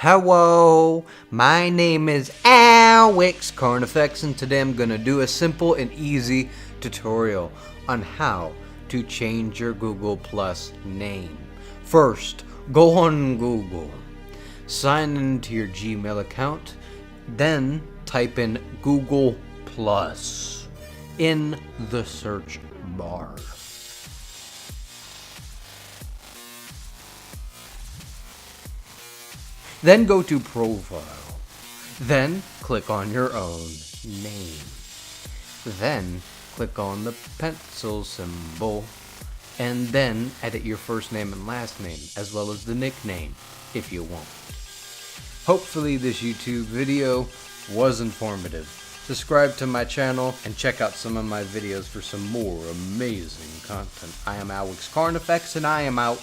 Hello, my name is Alex Carnifex, and today I'm going to do a simple and easy tutorial on how to change your Google Plus name. First, go on Google, sign into your Gmail account, then type in Google Plus in the search bar. Then go to Profile. Then click on your own name. Then click on the pencil symbol. And then edit your first name and last name, as well as the nickname, if you want. Hopefully this YouTube video was informative. Subscribe to my channel and check out some of my videos for some more amazing content. I am Alex Carnifex and I am out.